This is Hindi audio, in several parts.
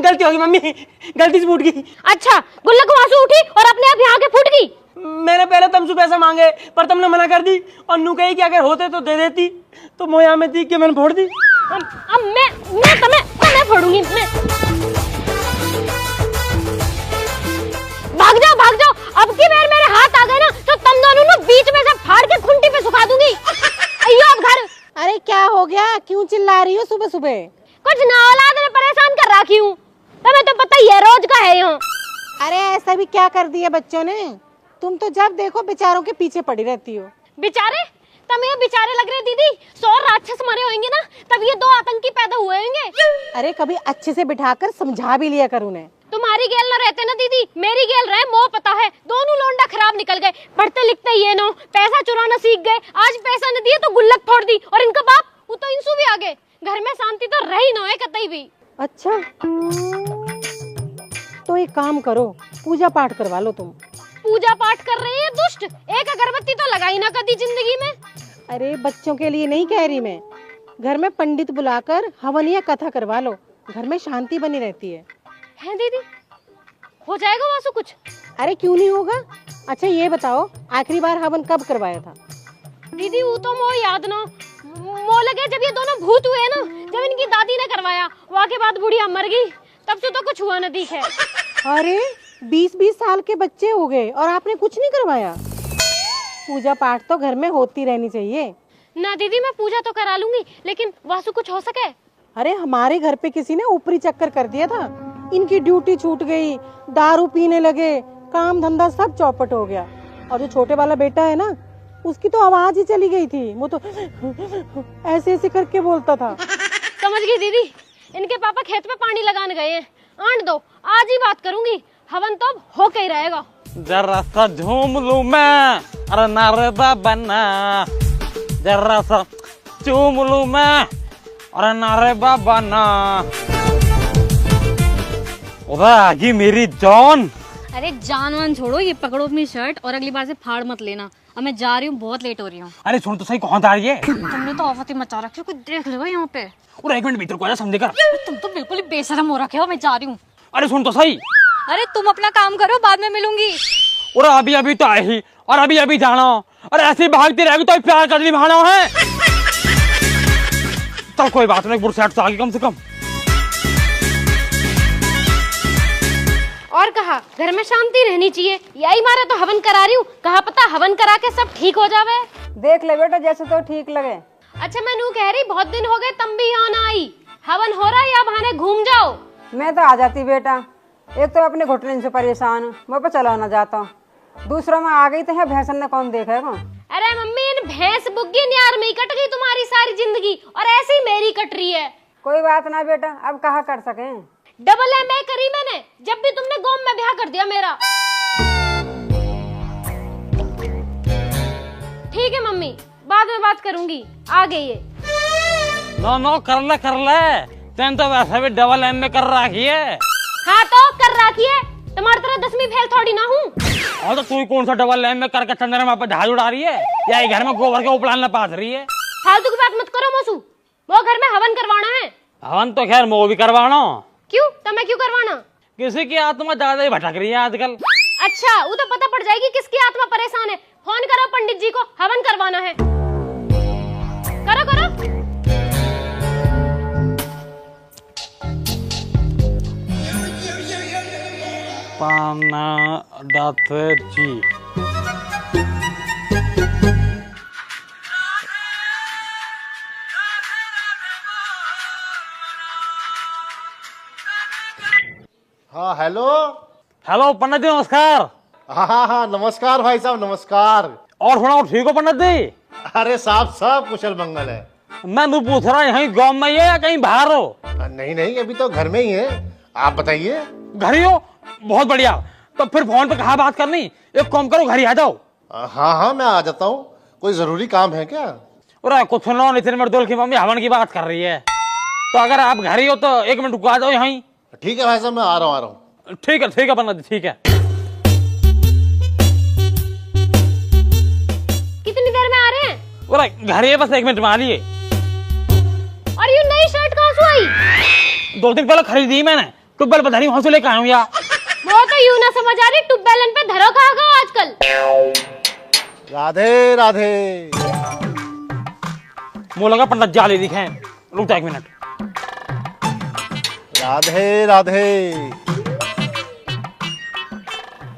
गलती होगी मम्मी, गलती से फूट गई। अच्छा, गुल्लक वहां से उठी और अपने आप यहाँ के फूट गई। मैंने पहले तुमसे पैसा मांगे पर तुमने मना कर दी और नू कही कि अगर होते तो दे देती, तो मोया में थी कि मैंने फोड़ दी। अब मैं तुम्हें फोड़ूंगी। मैं भाग जाओ। अब की बार मेरे हाथ आ गए ना तो तुम दोनों ना बीच में से फाड़ के खूंटी पे सुखा दूंगी। अयो अब घर। अरे क्या हो गया, क्यों चिल्ला रही हो सुबह सुबह? कुछ ना, औलाद ने परेशान कर रखी हूँ, तुम्हें तो पता ही है रोज का है यहाँ। अरे ऐसा भी क्या कर दिया बच्चों ने? तुम तो जब देखो बेचारों के पीछे पड़ी रहती हो। बेचारे? तुम ये बेचारे लग रहे दीदी, 100 राक्षस मरे होंगे ना तब ये 2 आतंकी पैदा हुए होंगे। अरे कभी अच्छे से बिठाकर समझा भी लिया कर उन्हें। तुम्हारी गेल न रहते ना दीदी, मेरी गेल रहे, मोह पता है। दोनों लोंडा खराब निकल गए, पढ़ते लिखते ये नो, पैसा चुराना सीख गए। आज पैसा न दिए तो गुल्लक फोड़ दी, और इनका बाप वो तो इंसू भी आ गए। घर में शांति तो रही न है कतई भी। अच्छा तो एक काम करो, पूजा पाठ करवा लो तुम। पूजा पाठ कर रही है दुष्ट, एक अगरबत्ती तो लगाई ना कभी जिंदगी में। अरे बच्चों के लिए नहीं कह रही मैं, घर में पंडित बुलाकर हवन या कथा करवा लो, घर में शांति बनी रहती है। हैं दीदी, हो जाएगा वासु कुछ? अरे क्यों नहीं होगा। अच्छा ये बताओ, आखिरी बार हवन कब करवाया था? दीदी वो तो मोह याद ना, मोह लगे जब ये दोनों भूत हुए ना, जब इनकी दादी ने करवाया, वहाँ के बाद बुढ़िया मर गई, तब से तो कुछ हुआ न दिखे। अरे 20-20 साल के बच्चे हो गए और आपने कुछ नहीं करवाया? पूजा पाठ तो घर में होती रहनी चाहिए ना दीदी। मैं पूजा तो करा लूंगी, लेकिन वासु कुछ हो सके? अरे हमारे घर पे किसी ने ऊपरी चक्कर कर दिया था, इनकी ड्यूटी छूट गई, दारू पीने लगे, काम धंधा सब चौपट हो गया। और जो छोटे वाला बेटा है ना, उसकी तो आवाज ही चली गई थी, वो तो ऐसे ऐसे करके बोलता था। समझ गई दीदी, इनके पापा खेत में पानी लगाने गए हैं। आंट दो, आज ही बात करूंगी, हवन तो हो के ही रहेगा। जरा सा झूम लूं मैं, अरे नारदा बना, जरा सा चूम लूं मैं, अरे नारदा बना। उधर आगी मेरी जॉन। अरे जान वान छोड़ो, ये पकड़ो अपनी शर्ट और अगली बार से फाड़ मत लेना। अब मैं जा रही हूँ, बहुत लेट हो रही हूँ। अरे सुन तो सही, कौन आ रही है? तुमने तो आफत ही मचा रखी है, कोई देख लेगा यहाँ पे। और 1 मिनट भीतर को आजा, समझे कर। तुम तो बिल्कुल ही बेशरम हो रखे हो, मैं जा रही हूँ। अरे सुन तो सही। अरे तुम अपना काम करो, बाद में मिलूंगी। और अभी अभी तो आई ही, और अभी अभी जाना। और ऐसे ही भागती रहेगी तो प्यार कर निभाना है। चल कोई बात नहीं, बुरसेट तो आगे कम से कम। और कहा घर में शांति रहनी चाहिए, यही मारे तो हवन करा रही हूँ। कहा पता हवन करा के सब ठीक हो जावे। देख ले बेटा, जैसे तो ठीक लगे। अच्छा मैं नू कह रही, बहुत दिन हो गए तुम भी यहाँ ना आई। हवन हो रहा है या बहाने घूम जाओ? मैं तो आ जाती बेटा, एक तो अपने घुटने से परेशान हूँ, मैं पे चला ना जाता हूँ, दूसरों में आ गई तो है भैंसन ने कौन देखेगा। अरे मम्मी, इन भैंस बुग्गी न्यार में ही कट गई तुम्हारी सारी जिंदगी, और ऐसे ही मेरी कट रही है। कोई बात ना बेटा, अब कहाँ कर सके। डबल MA करी मैंने, जब भी तुमने गोम में ब्याह कर दिया मेरा। ठीक है मम्मी, बाद में बात करूंगी, आ गई है। नो कर ले, तेन तो वैसे भी डबल MA कर रखी है। हाँ तो कर रखी है, तुम्हारी तरह 10वीं फेल थोड़ी ना हूँ। और तो तू कौन सा डबल MA करके चंद्रमा पे झाड़ उड़ा रही है, या घर में गोबर के उपलान में पास रही है? फालतू की बात मत करो मौसू, वो घर में हवन करवाना है। हवन तो खैर वो भी करवाना। क्यों? तुम्हें क्यों करवाना? किसी की आत्मा ज्यादा ही भटक रही है आजकल। अच्छा, वो तो पता पड़ जाएगी किसकी आत्मा परेशान है। फोन करो पंडित जी को, हवन करवाना है। करो करो। पानादाथ जी, हाँ हेलो। हेलो पंडित जी, नमस्कार। हाँ नमस्कार भाई साहब, नमस्कार। और सुनाओ, ठीक हो पंडित जी? अरे साहब सब कुशल मंगल है। मैं तू पूछ रहा हूँ, यहीं गाँव में ही है या कहीं बाहर हो? नहीं अभी तो घर में ही है, आप बताइए। घर ही हो? बहुत बढ़िया। तो फिर फोन पे कहाँ बात करनी, एक काम करो, घर ही आ जाओ। हाँ मैं आ जाता हूँ, कोई जरूरी काम है क्या? अरे कुछ सुन लो, नितिन मर्दोल की मम्मी हवन की बात कर रही है, तो अगर आप घर ही हो तो 1 मिनट रुको, आ जाओ यहीं। ठीक है भाई साहब, मैं आ रहा हूँ। ठीक है पंडित जी, ठीक है। कितनी देर में आ रहे हैं? अरे घर ही है, बस 1 मिनट में आ लिए। और ये नई शर्ट कहाँ से आई? 2 दिन पहले खरीदी मैंने, ट्यूबवेल पर धरी वहां से लेकर आया हूँ यार। वो तो यूं ना समझ आ रही, ट्यूबवेल पे धरो कहाँ गो आजकल। राधे राधे। मुँह लगा पंडित जाले दिखे। रुक जा 1 मिनट। राधे राधे।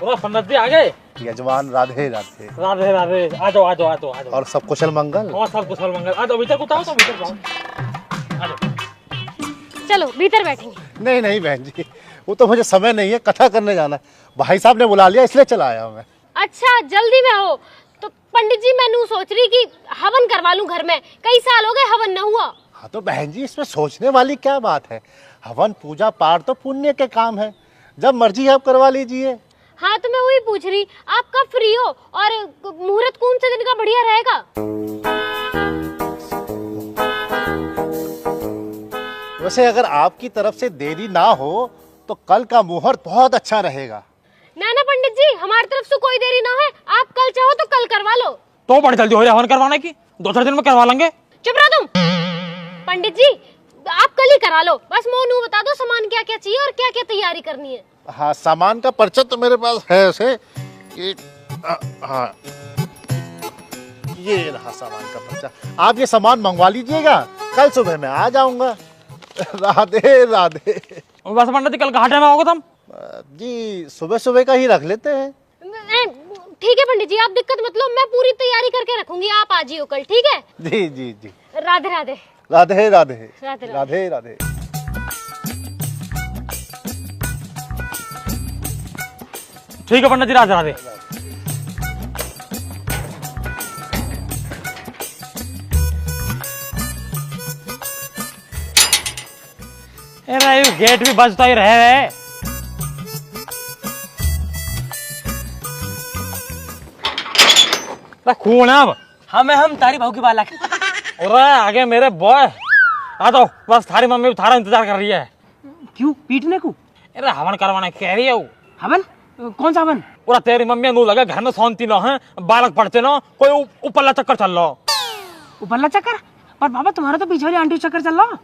पंडित जी आ गए। यजमान राधे राधे। राधे राधे। आ जाओ आ जाओ आ जाओ आ जाओ। और सब कुशल मंगल? और सब कुशल मंगल। आ जाओ भीतर को उतारो, तो भीतर जाओ। आ जाओ। चलो भीतर बैठेंगे। नहीं नहीं बहन जी, वो तो मुझे समय नहीं है, कथा करने जाना है। भाई साहब ने बुला लिया इसलिए चला आया मैं। अच्छा जल्दी में हो तो पंडित जी, मैं सोच रही कि हवन करवा लूं घर में, कई साल हो गए हवन न हुआ। हाँ तो बहन जी, इसमें सोचने वाली क्या बात है? हवन पूजा पाठ तो पुण्य के काम है, जब मर्जी आप करवा लीजिए। हाँ तो मैं वही पूछ रही, आप कब फ्री हो और मुहूर्त कौन से दिन का बढ़िया रहेगा? वैसे अगर आपकी तरफ से देरी ना हो तो कल का मुहूर्त बहुत अच्छा रहेगा। ना पंडित जी, हमारी तरफ से कोई देरी ना है, आप कल चाहो तो कल करवा लो। तो बड़ी जल्दी हो रही है हवन करवाने की, 2-4 दिन में करवा लेंगे। चुप रहो तुम। पंडित जी आप कल ही करा लो, बस मोनू बता दो सामान क्या क्या चाहिए और क्या क्या तैयारी करनी है। हाँ, सामान का पर्चा तो मेरे पास है ऐसे कि हाँ, ये रहा सामान का पर्चा। आप ये सामान मंगवा लीजिएगा, कल सुबह मैं आ जाऊंगा। राधे राधे। बस पंडित जी कल घाटे में आओगे तुम? जी सुबह सुबह का ही रख लेते हैं। ठीक है पंडित जी, आप दिक्कत मत लो, मैं पूरी तैयारी करके रखूंगी, आप आ जियो कल, ठीक है? जी जी जी। राधे राधे। राधे राधे। राधे राधे राधे। ठीक है पंडित जी, राधे राधे। अरे गेट भी बजता ही रहे। खून है अब। हम तारी भाव की बालक। अरे आगे मेरे बॉय आ जाओ, बस थारी मम्मी थारा इंतजार कर रही है। क्यों पीटने को? अरे हवन करवाने कह रही है वो। हवन? कौन सा हवन? पूरा तेरी मम्मी नू लगा घर में शांति ना है, बालक पढ़ते ना, कोई ऊपरला चक्कर चल रहा। ऊपरला चक्कर? पर बाबा तुम्हारा तो पीछे वाली आंटी चक्कर चल रहा।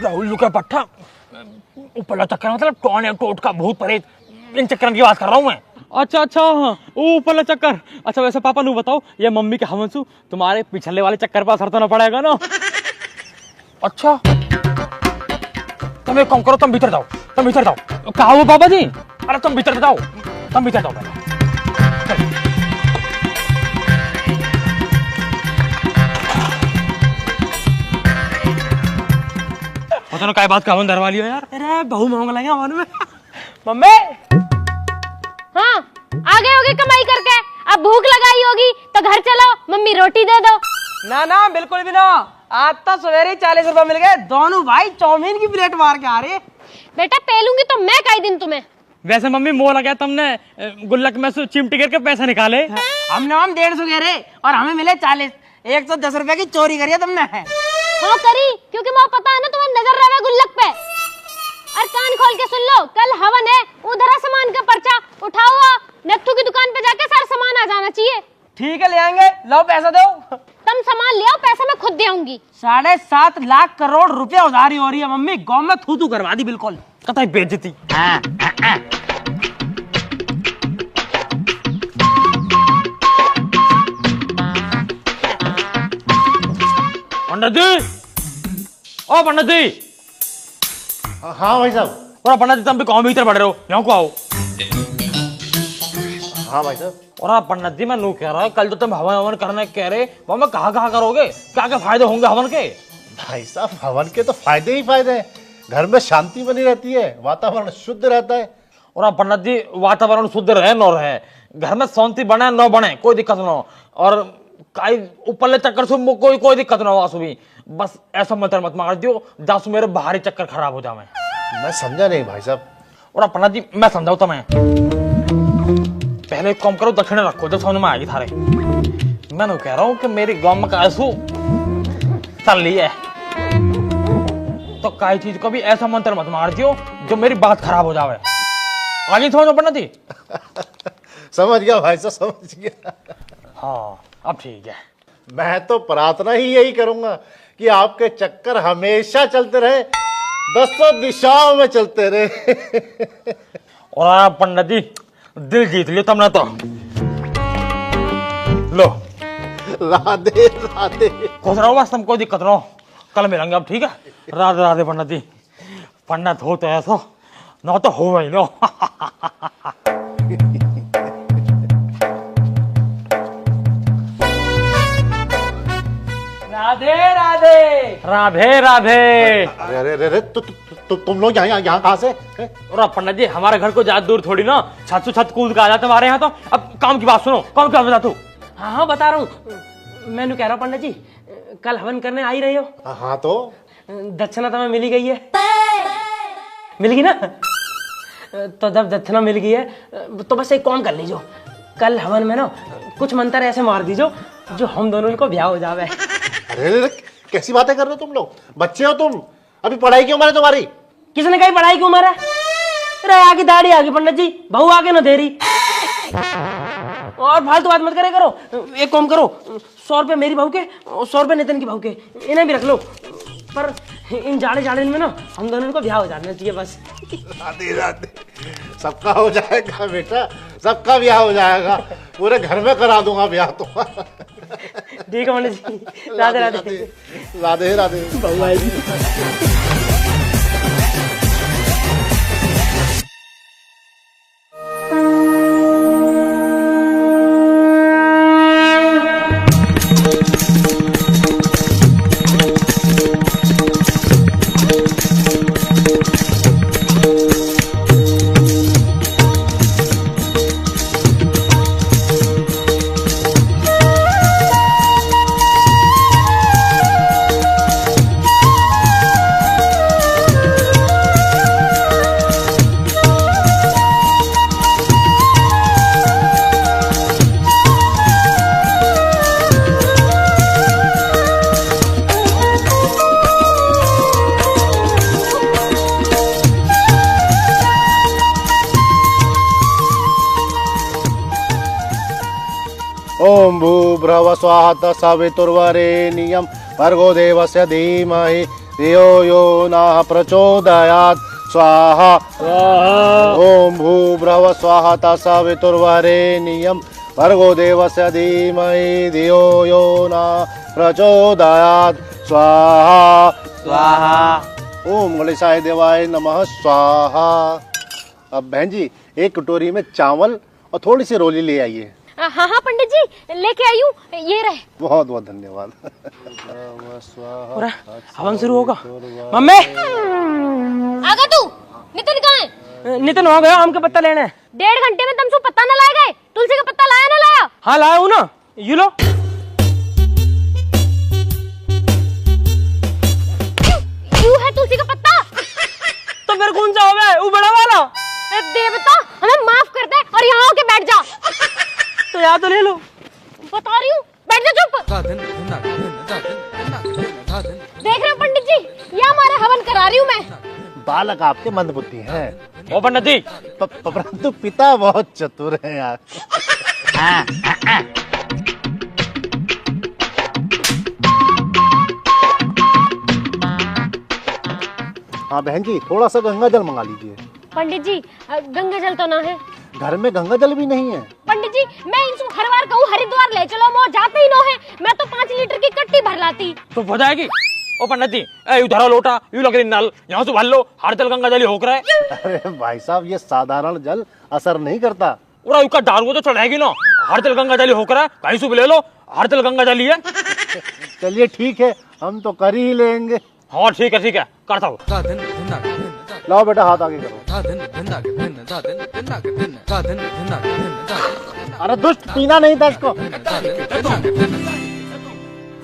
राहुल का पट्टा। ऊपरला चक्कर मतलब टोने टोट का भूत प्रेत, इन चक्कर की बात कर रहा हूँ मैं। अच्छा अच्छा हाँ, ऊपरला चक्कर। अच्छा वैसे पापा नू बताओ, ये मम्मी के हवन से तुम्हारे पिछले वाले चक्कर पर असर तो ना पड़ेगा ना? अच्छा तुम एक काम करो, तुम भीतर जाओ, तुम भीतर जाओ। कहा वो पापा जी? अरे तुम भीतर जाओ, तुम भीतर जाओ पहले। तो काय बात का हवन धरवा लिया यार। अरे बहु मांग लगे हवन में। मम्मी हाँ आ गए होगे कमाई करके, अब भूख लगाई होगी तो घर चलो, मम्मी रोटी दे दो। ना बिल्कुल भी ना, आज तो सवेरे ही 40 रुपए मिल गए, दोनों भाई चाउमीन की प्लेट मार के आ रहे। बेटा पेलूंगी तो मैं कई दिन तुम्हें। वैसे मम्मी मोह लगा तुमने गुल्लक में से चिमटी करके पैसा निकाले। हमने हम 150 कह रहे और हमें मिले 40। 110 रुपए की चोरी करी है तुमने। हाँ करी, क्योंकि मुझे पता है ना तुम्हें नजर रहा है गुल्लक पे। और कान खोल के सुन लो, कल हवन है, उधर सामान का पर्चा उठाओ, नत्थू की दुकान पे जाके सारा सामान आ जाना चाहिए। ठीक है ले आएंगे, लो पैसा दो। तुम सामान ले आओ, पैसा मैं खुद दे आऊंगी। 7.5 लाख करोड़ रुपए उधारी हो रही है मम्मी, गाँव में थू करवा दी बिल्कुल। कतई बेइज्जती। पंडित जी, ओ पंडित जी। हाँ भाई साहब। और पंडित जी तुम भी कौन भीतर पड़ रहे हो, यहाँ को आओ। हाँ भाई साहब। और पंडित जी मैं नू कह रहा है, कल तो तुम हवन हवन करने कह रहे, वो मैं कहाँ करोगे, क्या क्या फायदे होंगे हवन के? भाई साहब हवन के तो फायदे ही फायदे हैं, घर में शांति बनी रहती है, वातावरण शुद्ध रहता है। और पंडित जी वातावरण शुद्ध रहे न रहे, घर में शांति बने न बने, कोई दिक्कत न हो, और ऊपरले चक्कर से कोई दिक्कत ना हो। आंसू भी बस ऐसा मत मार दियो जासू मेरे बाहरी चक्कर खराब हो जाए। मैं समझा नहीं भाई साहब। और पंडित जी मैं समझाऊ तो मैं पहले एक काम करो, दक्षिण रखो, जब समझ में आएगी थारे। मैं नहीं कह रहा हूँ कि मेरी गांव में कैसू चल रही है, तो कई चीज को भी ऐसा मंत्र मत मार दियो जो मेरी बात खराब हो जाए। आगे समझो पंडित जी। समझ गया भाई साहब, समझ गया। हाँ अब ठीक है। मैं तो प्रार्थना ही यही करूंगा कि आपके चक्कर हमेशा चलते रहे, 10 दिशाओं में चलते रहे। और आप पंडित जी दिल जीत लियो तुमने तो। लो राधे राधे। खुश रहो, बस तुम कोई दिक्कत ना हो, कल मिलेंगे अब, ठीक है। राधे राधे पंडित जी। पंडित हो तो ऐसा, ना तो हो वही लो। राधे राधे। राधे राधे। अरे अरे अरे तुम लोग यहाँ कहाँ से? और पंडित जी हमारे घर को ज्यादा दूर थोड़ी ना, छत से छत कूद के आ जाते हमारे यहाँ तो। अब काम की बात सुनो, काम की बात बता तू। हाँ हाँ बता रहा हूँ। मैंने कह रहा हूँ पंडित जी, कल हवन करने आ ही रही हो? हाँ तो दक्षिणा तो मिल ही गई है। मिल गई ना? तो जब दक्षिणा मिल गई है तो बस एक काम कर लीजिए, कल हवन में ना कुछ मंत्र ऐसे मार दीजिए जो हम दोनों को ब्याह हो जावे। अरे अरे कैसी बातें कर रहे हो तुम लोग? बच्चे हो तुम, अभी पढ़ाई की उम्र है तुम्हारी। किसने कही पढ़ाई की उम्र है? अरे आगे दाढ़ी आगे पंडित जी, बहू आगे ना देरी। और फालतू बात मत करे करो। एक काम करो, 100 रुपये मेरी बहू के और 100 रुपये नितिन की बहू के, इन्हें भी रख लो। पर इन जाड़े में ना हम दोनों को ब्याह हो जाना चाहिए बस। राधे राधे। सबका हो जाएगा बेटा, सबका ब्याह हो जाएगा, पूरे घर में करा दूंगा ब्याह तो। ठीक है पंडित जी। राधे राधे। राधे राधे। बहू आएगी। ओम भूर्भुवः स्वः सवितुर्वरेण्यं भर्गो देवस्य धीमहि धियो यो नः प्रचोदयात् स्वाहा। ओम भूर्भुवः स्वः सवितुर्वरेण्यं भर्गो देवस्य धीमहि धियो यो नः प्रचोदयात् स्वाहा स्वाहा। ओम गणेशाय देवाय नमः स्वाहा। अब बहन जी एक कटोरी में चावल और थोड़ी सी रोली ले आइए। हाँ हाँ पंडित जी लेके आई हूँ, ये रहे। बहुत बहुत धन्यवाद। और हवन शुरू होगा। मम्मी आगा तू, नितिन कहाँ है? नितिन हो गया, आम का पत्ता लेना है। 1.5 घंटे में तुमसे पत्ता न लाए गए? तुलसी का पत्ता लाया ना लाया? हाँ लाया हूँ ना, ये लो। क्यों है तुलसी का पत्ता? तो फिर कौन सा होगा? वो बड़ा वाला। देवता हमें माफ कर दे और यहाँ आके बैठ जा। तो यहाँ तो ले लो। बता रही हूँ, बैठ जा चुप। देख रहे हो पंडित जी, ये हमारा हवन करा रही हूँ मैं। बालक आपके मंदबुद्धि हैं। ओ पंडित जी परंतु पिता बहुत चतुर हैं यार। हाँ बहन जी थोड़ा सा गंगा जल मंगा लीजिए। पंडित जी गंगा जल तो ना है। घर में गंगा जल भी नहीं है। पंडित जी मैं इनको हर बार कहूँ हरिद्वार ले चलो, वो जाते ही नो है। मैं तो 5 लीटर की कट्टी भर लाती। तो हो जाएगी। ओ पंडित जी उधर लोटा यू लग रही नल, यहाँ से भर लो, हर जल गंगा जल होकर है। अरे भाई साहब ये साधारण जल असर नहीं करता। और उसका दारू तो चढ़ाएगी ना, हर जल गंगा जल होकर है, कहीं से भी ले लो, हर जल गंगा जल ही है। चलिए ठीक है, हम तो कर ही लेंगे। हाँ ठीक है करता हूँ। लाओ बेटा हाथ आगे करो। अरे दुष्ट पीना नहीं था इसको।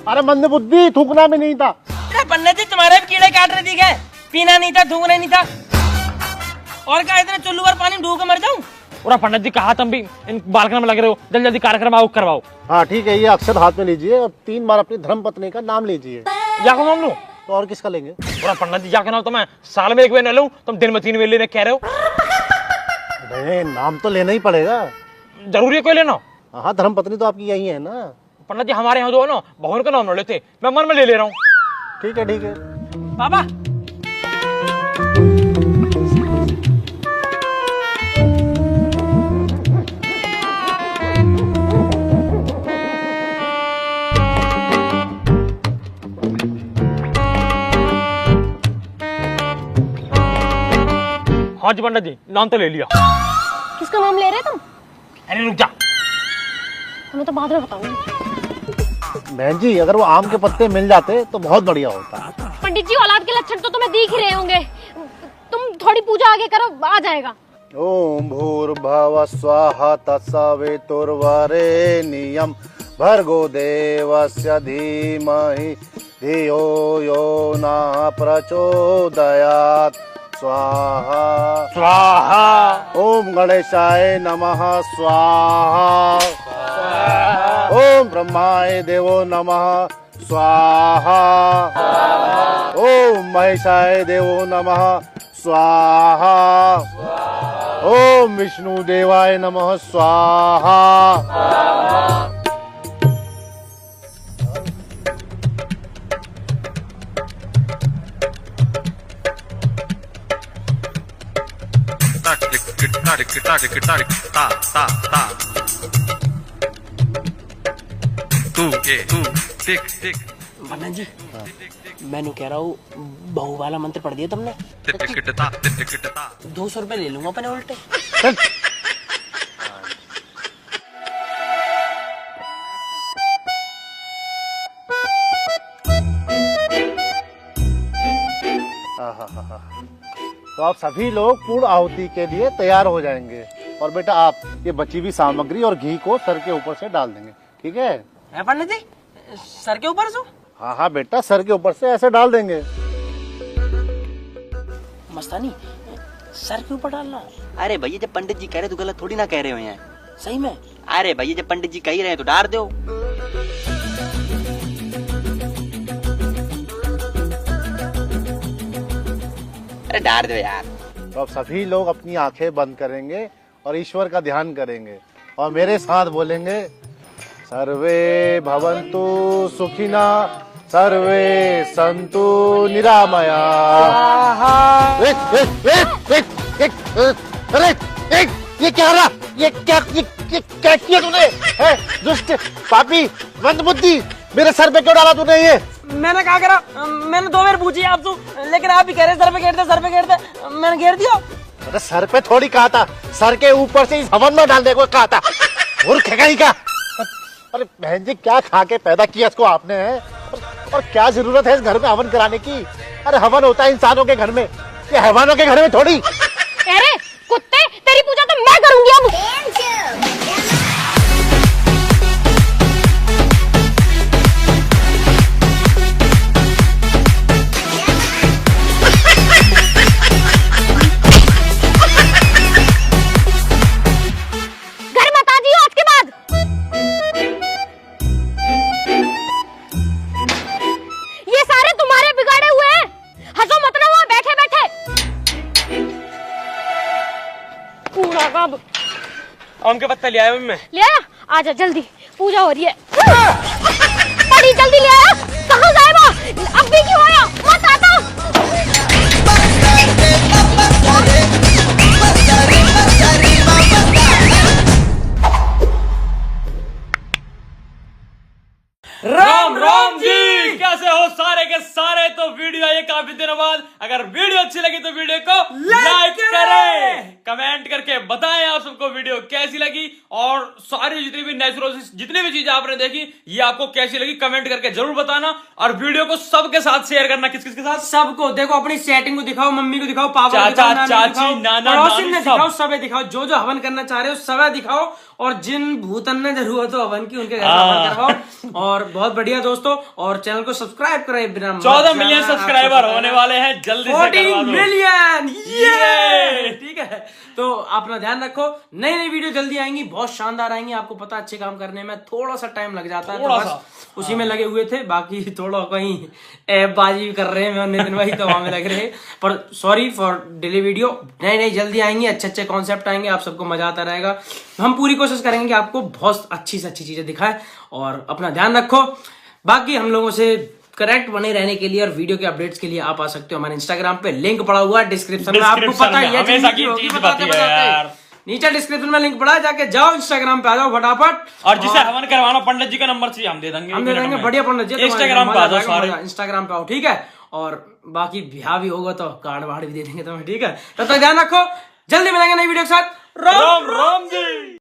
अरे मंदबुद्धि थूकना भी नहीं था। पंडित जी तुम्हारे भी कीड़े काट रहे थे, पीना नहीं था, थूकना नहीं था। और क्या इतने चुल्लू पर पानी ढूक मर जाऊं? पूरा पंडित जी कहा तुम भी इन बालकन में लगे रहो, जल्दी जल्दी कार्यक्रम आओ करवाओ। हाँ ठीक है, ये अक्षर हाथ में लीजिए और 3 बार अपनी धर्म पत्नी का नाम लीजिए। जाको नाम लूं? तो और किसका लेंगे? पूरा पंडित जी जाके नाम तो मैं साल में 1 बार न लूं, तुम दिन में 3 बार लेने कह रहे हो। नहीं नाम तो लेना ही पड़ेगा। जरूरी है कोई लेना? हाँ धर्म पत्नी तो आपकी यही है ना। पंडित जी हमारे यहाँ जो है ना बहुन का नाम न लेते, मैं मन में ले रहा हूँ। ठीक है पापा हाँ जी पंडित जी, नाम तो ले लिया। किसका नाम ले रहे तुम? अरे रुक जा। हमें तो बाद में बताऊंगी। बहन जी, अगर वो आम के पत्ते मिल जाते तो बहुत बढ़िया होता। पंडित जी, औलाद के लक्षण तो तुम्हें दिख ही रहे होंगे। तुम थोड़ी पूजा आगे करो, आ जाएगा। ओम भूर्भुवः स्वाहा तत्सवितुर्वरेण्यं भर्गो देवस्य धीमहि धियो यो न प्रचोदयात् स्वाहा स्वाहा। ओम गणेशाय नमः स्वाहा ओम ब्रह्माय देवो नमः स्वाहा ओम महेशाय देवो नमः स्वाहा ओम विष्णु देवाय नमः स्वाहा। वरना जी, मैंने कह रहा हूँ बहू वाला मंत्र पढ़ दिया तुमने। 200 रुपए ले लूंगा अपने उल्टे। तो आप सभी लोग पूर्ण आहुति के लिए तैयार हो जाएंगे और बेटा आप ये बची हुई सामग्री और घी को सर के ऊपर से डाल देंगे, ठीक है? पंडित जी, सर के ऊपर से? हाँ हाँ बेटा, सर के ऊपर से ऐसे डाल देंगे। मस्तानी, सर के ऊपर डालना? अरे भैया जब पंडित जी कह रहे तो गलत थोड़ी ना कह रहे हो यहाँ। सही में? अरे भैया जब पंडित जी कह ही रहे हैं तो डाल दो। अरे डाल दो यार। तो अब सभी लोग अपनी आंखें बंद करेंगे और ईश्वर का ध्यान करेंगे और मेरे साथ बोलेंगे, सर्वे भवन्तु सुखिना सर्वे संतु निरामया। अरे ये क्या रहा? ये क्या किया तूने? दुष्ट पापी मंदबुद्धि, मेरे सर पे क्यों डाला तूने ये? मैंने क्या करा? मैंने 2 बार पूछी आपसे, लेकिन आप ही कह रहे सर पे घेर दे, मैंने घेर दिया। अरे सर पे थोड़ी कहा था, सर के ऊपर से इस हवन में डालने को कहा था। मूर्ख है कहीं का। अरे बहन जी, क्या खा के पैदा किया इसको आपने, है? और क्या जरूरत है इस घर में हवन कराने की? अरे हवन होता है इंसानों के घर में, ये हैवानों के घर में थोड़ी। अरे कुत्ते, तेरी पूजा तो मैं करूंगी अब। घर मत आ जियो आज के बाद। ये सारे तुम्हारे बिगाड़े हुए हैं। हंसो मत ना, वहां बैठे बैठे। पूरा कब आम के पत्ता ले आया मैं। ले आया? आजा जल्दी, पूजा हो रही है। बड़ी जल्दी ले आया। कहाँ गायब हो? अब भी क्यों आया? मत आता। राम राम जी, कैसे हो सारे के सारे? तो वीडियो आई काफी दिनों बाद। अगर वीडियो अच्छी लगी तो वीडियो को लाइक करें, कमेंट करके बताएं आप सबको वीडियो कैसी लगी, और सारी जितनी भी नेचुरल जितनी भी चीजें आपने देखी ये आपको कैसी लगी कमेंट करके जरूर बताना। और वीडियो को सबके साथ शेयर करना। किस किस के साथ? सबको। देखो, अपनी सेटिंग को दिखाओ, मम्मी को दिखाओ, पापा को चाचा, दिखाओ, चाची, नाना, पड़ोसी नानी, ने सब। दिखाओ, सबे दिखाओ। जो जो हवन करना चाह रहे हो सबे दिखाओ, और जिन भूतन ने जरूरत हो हवन की उनके घर हवन करवाओ। और बहुत बढ़िया दोस्तों, और चैनल को सब्सक्राइब करें बिना 14 मिलियन सब्सक्राइबर होने वाले हैं, जल्दी से 14 मिलियन। ये ठीक है। तो अपना ध्यान रखो, नई नई वीडियो जल्दी आएंगी, बहुत शानदार आएंगी। आपको पता, अच्छे काम करने में थोड़ा सा टाइम लग जाता है, तो बस उसी में लगे हुए थे। बाकी थोड़ा कहीं ऐप बाजी कर रहे हैं मैं और नितिन भाई, तो वहां में लग रहे हैं। पर सॉरी फॉर डिले वीडियो। नई नई जल्दी आएंगी, अच्छे अच्छे कॉन्सेप्ट आएंगे, आप सबको मजा आता रहेगा। हम पूरी कोशिश करेंगे कि आपको बहुत अच्छी से अच्छी चीजें दिखाएं। और अपना ध्यान रखो। बाकी हम लोगों से करेक्ट बने रहने के लिए और वीडियो के अपडेट्स के लिए आप आ सकते हो हमारे इंस्टाग्राम पे, लिंक पड़ा हुआ है डिस्क्रिप्शन में। आपको पता ही है हमेशा जिंदगी की होगी चीज बताते बताती है बताते। यार। नीचे डिस्क्रिप्शन में लिंक पड़ा है, जाके जाओ इंस्टाग्राम पे आ जाओ फटाफट। और जिसे हवन करवाना पंडित जी का नंबर चाहिए हम दे देंगे, हम दे देंगे बढ़िया पंडित जी। इंस्टाग्राम पे आ जाओ सारे, इंस्टाग्राम पे आओ, ठीक है। और बाकी ब्याह भी होगा तो कार्ड वार्ड भी दे देंगे तुम्हें, ठीक है। तब तक ध्यान रखो, जल्दी मिलेंगे नई वीडियो के साथ। राम राम जी।